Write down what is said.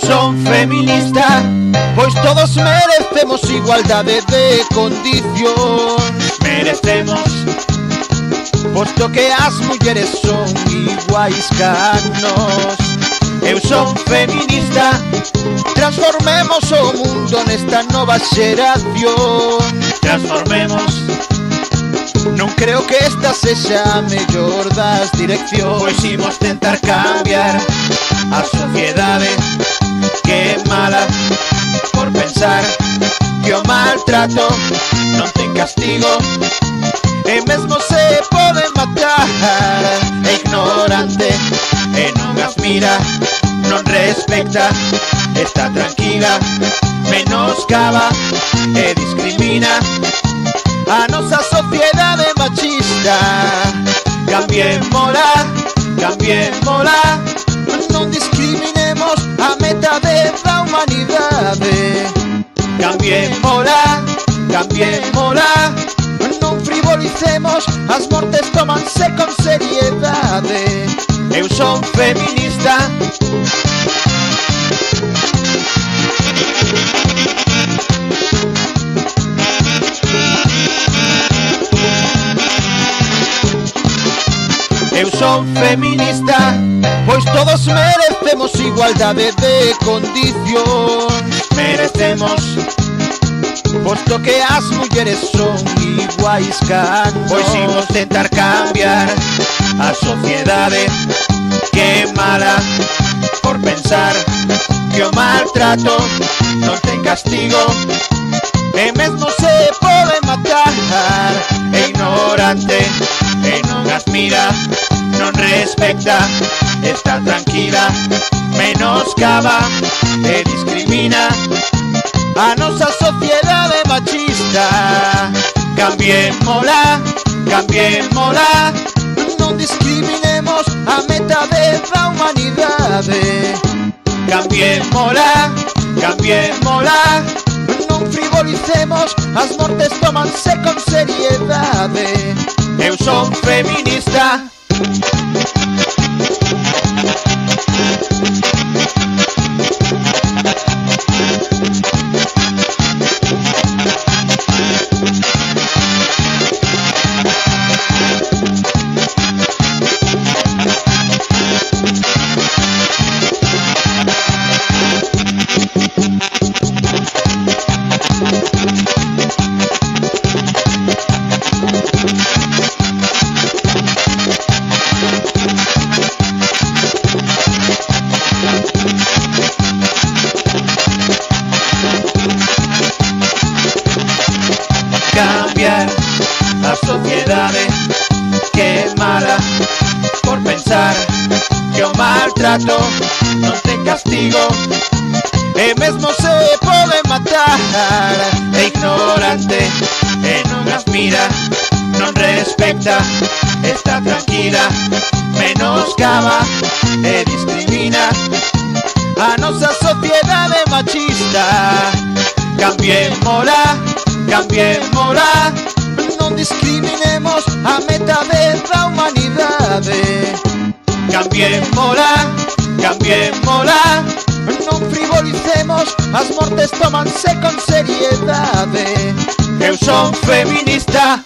son feminista, pois todos merecemos igualdade de condición. Merecemos, posto que as mulleres son iguais ca nós. Eu son feminista, transformemos o mundo nesta nova xeración. Transformemos, non creo que esta sexa a mellor das direccións, pois imos tentar cambiar a sociedade que é mala por pensar que o maltrato non ten castigo e mesmo se pode matar. É ignorante e non as mira, non respecta, está tranquila, menoscaba e discrimina a nosa sociedade machista. Cambiémola, cambiémola, non discriminemos a metade da humanidade. Cambiémola, cambiémola, non frivolicemos, as mortes tómanse con seriedade. Eu son feminista. Eu son feminista, pois todos merecemos igualdade de condicións. Merecemos, posto que as mulleres son iguais ca nós. Pois imos tentar cambiar a sociedade que é mala por pensar que o maltrato non ten castigo e mesmo se pode matar. É ignorante e non as mira, non respecta, está tranquila, menoscaba e discrimina a nosa sociedade machista. Cambiémola, cambiémola, non discriminemos a metade da humanidade. Cambiémola, cambiémola, non frivolicemos, as mortes tómanse con seriedade. Eu son feminista. Cambiar a sociedade que é mala por pensar que o maltrato non ten castigo e mesmo se pode matar. É ignorante e non as mira, non respecta, está tranquila, menoscaba e discrimina a nosa sociedade machista. Cambiémola, cambiémola, non discriminemos a metade da humanidade. Cambiémola, cambiémola, non frivolicemos, as mortes tómanse con seriedade. Eu son feminista.